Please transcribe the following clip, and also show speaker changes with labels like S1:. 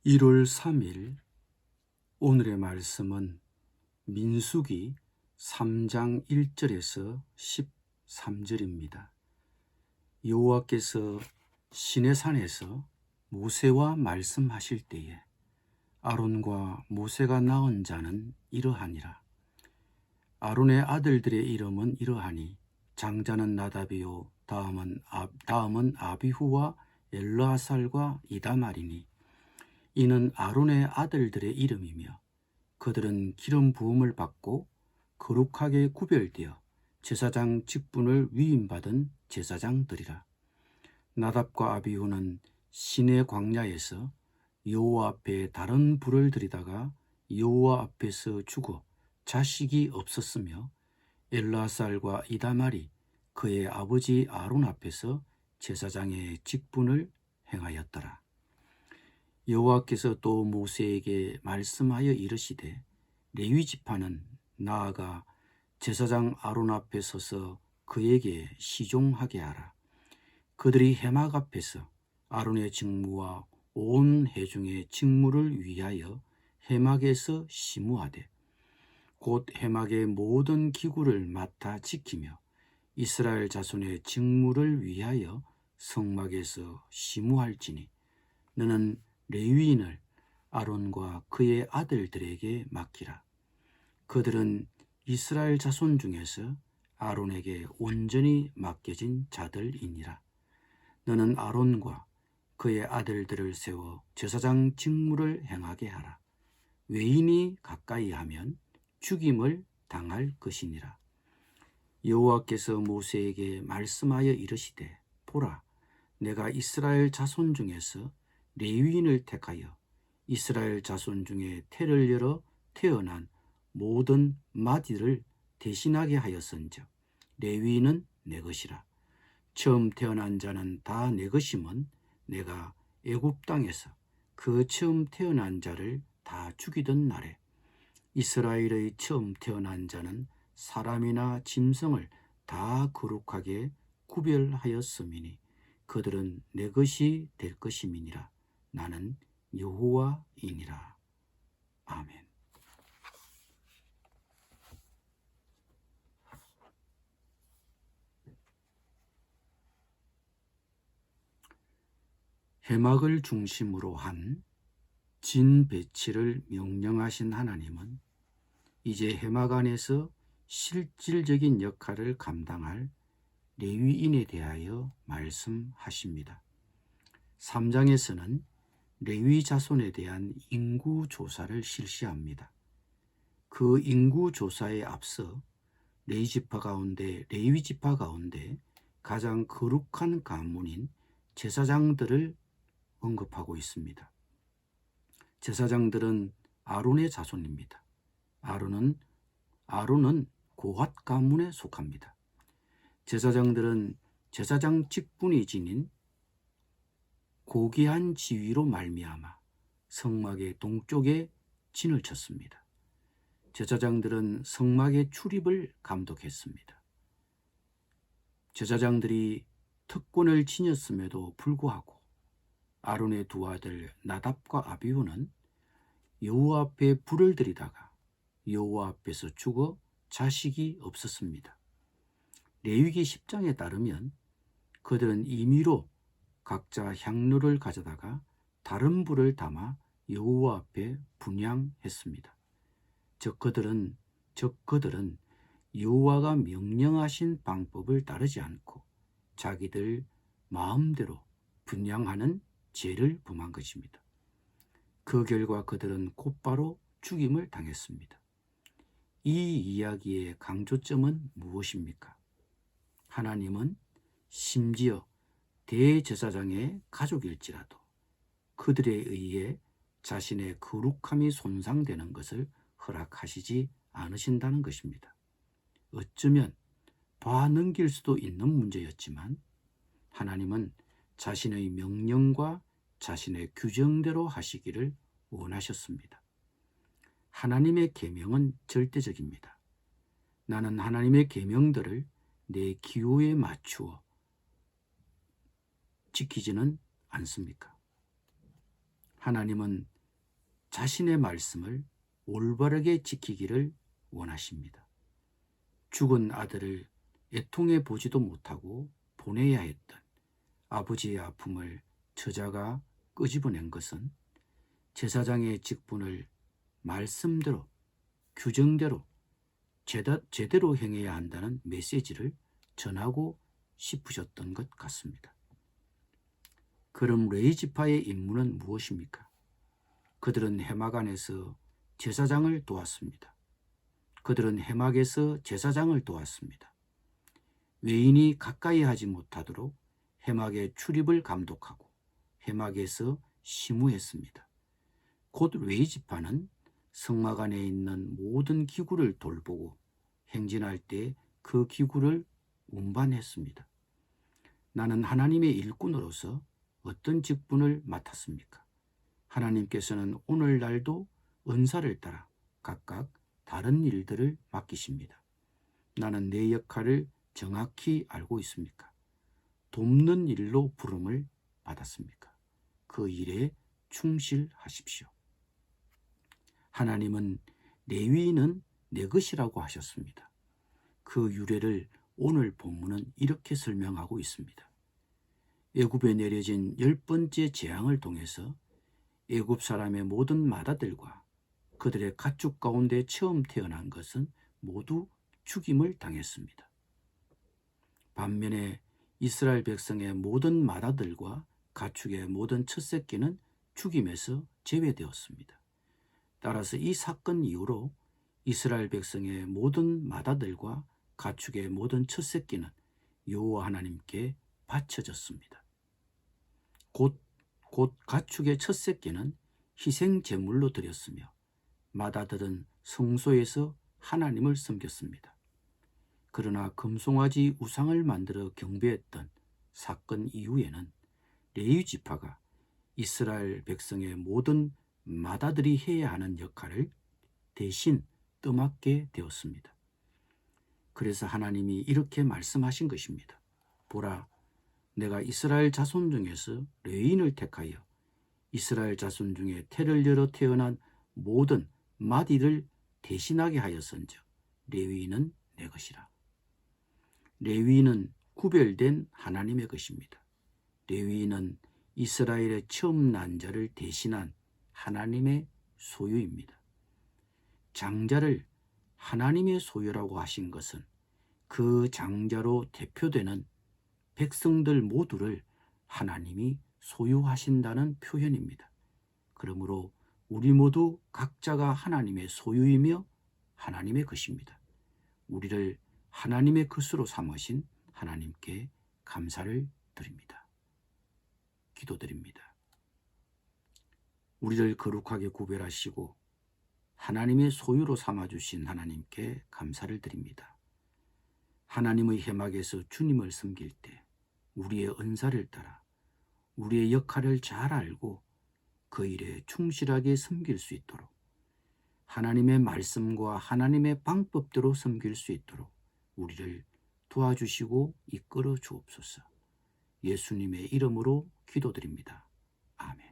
S1: 1월 3일 오늘의 말씀은 민수기 3장 1절에서 13절입니다. 여호와께서 시내산에서 모세와 말씀하실 때에 아론과 모세가 낳은 자는 이러하니라. 아론의 아들들의 이름은 이러하니 장자는 나답이요 다음은 아비후와 엘르아살과 이다말이니 이는 아론의 아들들의 이름이며 그들은 기름 부음을 받고 거룩하게 구별되어 제사장 직분을 위임받은 제사장들이라. 나답과 아비후는 시내 광야에서 여호와 앞에 다른 불을 들이다가 여호와 앞에서 죽어 자식이 없었으며 엘르아살과 이다말이 그의 아버지 아론 앞에서 제사장의 직분을 행하였더라. 여호와께서 또 모세에게 말씀하여 이르시되 레위 지파는 나아가 제사장 아론 앞에 서서 그에게 시종하게 하라. 그들이 해막 앞에서 아론의 직무와 온 회중의 직무를 위하여 해막에서 시무하되 곧 해막의 모든 기구를 맡아 지키며 이스라엘 자손의 직무를 위하여 성막에서 시무할지니 너는 레위인을 아론과 그의 아들들에게 맡기라. 그들은 이스라엘 자손 중에서 아론에게 온전히 맡겨진 자들이니라. 너는 아론과 그의 아들들을 세워 제사장 직무를 행하게 하라. 외인이 가까이 하면 죽임을 당할 것이니라. 여호와께서 모세에게 말씀하여 이르시되 보라, 내가 이스라엘 자손 중에서 레위인을 택하여 이스라엘 자손 중에 태를 열어 태어난 모든 마디를 대신하게 하였은즉 레위인은 내 것이라. 처음 태어난 자는 다 내 것임은 내가 애굽 땅에서 그 처음 태어난 자를 다 죽이던 날에 이스라엘의 처음 태어난 자는 사람이나 짐승을 다 거룩하게 구별하였음이니 그들은 내 것이 될 것임이니라. 나는 여호와이니라. 아멘. 해막을 중심으로 한 진배치를 명령하신 하나님은 이제 해막 안에서 실질적인 역할을 감당할 레위인에 대하여 말씀하십니다. 3장에서는 레위 자손에 대한 인구 조사를 실시합니다. 그 인구 조사에 앞서 레위 지파 가운데 가장 거룩한 가문인 제사장들을 언급하고 있습니다. 제사장들은 아론의 자손입니다. 아론은 고핫 가문에 속합니다. 제사장들은 제사장 직분이 지닌 고귀한 지위로 말미암아 성막의 동쪽에 진을 쳤습니다. 제사장들은 성막의 출입을 감독했습니다. 제사장들이 특권을 지녔음에도 불구하고 아론의 두 아들 나답과 아비후는 여호와 앞에 불을 들이다가 여호와 앞에서 죽어 자식이 없었습니다. 레위기 10장에 따르면 그들은 임의로 각자 향로를 가져다가 다른 불을 담아 여호와 앞에 분향했습니다. 즉 그들은 여호와가 명령하신 방법을 따르지 않고 자기들 마음대로 분향하는 죄를 범한 것입니다. 그 결과 그들은 곧바로 죽임을 당했습니다. 이 이야기의 강조점은 무엇입니까? 하나님은 심지어 대제사장의 가족일지라도 그들에 의해 자신의 거룩함이 손상되는 것을 허락하시지 않으신다는 것입니다. 어쩌면 봐 넘길 수도 있는 문제였지만 하나님은 자신의 명령과 자신의 규정대로 하시기를 원하셨습니다. 하나님의 계명은 절대적입니다. 나는 하나님의 계명들을 내 기호에 맞추어 지키지는 않습니까? 하나님은 자신의 말씀을 올바르게 지키기를 원하십니다. 죽은 아들을 애통해 보지도 못하고 보내야 했던 아버지의 아픔을 저자가 끄집어낸 것은 제사장의 직분을 말씀대로 규정대로 제대로 행해야 한다는 메시지를 전하고 싶으셨던 것 같습니다. 그럼 레위 지파의 임무는 무엇입니까? 그들은 해막 안에서 제사장을 도왔습니다. 그들은 해막에서 제사장을 도왔습니다. 외인이 가까이 하지 못하도록 해막의 출입을 감독하고 해막에서 심우했습니다. 곧 레위 지파는 성막 안에 있는 모든 기구를 돌보고 행진할 때 그 기구를 운반했습니다. 나는 하나님의 일꾼으로서 어떤 직분을 맡았습니까? 하나님께서는 오늘날도 은사를 따라 각각 다른 일들을 맡기십니다. 나는 내 역할을 정확히 알고 있습니까? 돕는 일로 부름을 받았습니까? 그 일에 충실하십시오. 하나님은 레위인은 내 것이라고 하셨습니다. 그 유래를 오늘 본문은 이렇게 설명하고 있습니다. 애굽에 내려진 10번째 재앙을 통해서 애굽 사람의 모든 맏아들과 그들의 가축 가운데 처음 태어난 것은 모두 죽임을 당했습니다. 반면에 이스라엘 백성의 모든 맏아들과 가축의 모든 첫 새끼는 죽임에서 제외되었습니다. 따라서 이 사건 이후로 이스라엘 백성의 모든 맏아들과 가축의 모든 첫 새끼는 여호와 하나님께 바쳐졌습니다. 곧 가축의 첫 새끼는 희생 제물로 드렸으며 맏아들은 성소에서 하나님을 섬겼습니다. 그러나 금송아지 우상을 만들어 경배했던 사건 이후에는 레위 지파가 이스라엘 백성의 모든 맏아들이 해야 하는 역할을 대신 떠맡게 되었습니다. 그래서 하나님이 이렇게 말씀하신 것입니다. 보라, 내가 이스라엘 자손 중에서 레위인을 택하여 이스라엘 자손 중에 태를 열어 태어난 모든 맏이를 대신하게 하였은즉 레위인은 내 것이라. 레위인은 구별된 하나님의 것입니다. 레위인은 이스라엘의 처음 난 자를 대신한 하나님의 소유입니다. 장자를 하나님의 소유라고 하신 것은 그 장자로 대표되는 백성들 모두를 하나님이 소유하신다는 표현입니다. 그러므로 우리 모두 각자가 하나님의 소유이며 하나님의 것입니다. 우리를 하나님의 것으로 삼으신 하나님께 감사를 드립니다. 기도드립니다. 우리를 거룩하게 구별하시고 하나님의 소유로 삼아주신 하나님께 감사를 드립니다. 하나님의 해막에서 주님을 섬길 때 우리의 은사를 따라 우리의 역할을 잘 알고 그 일에 충실하게 섬길 수 있도록 하나님의 말씀과 하나님의 방법대로 섬길 수 있도록 우리를 도와주시고 이끌어 주옵소서. 예수님의 이름으로 기도드립니다. 아멘.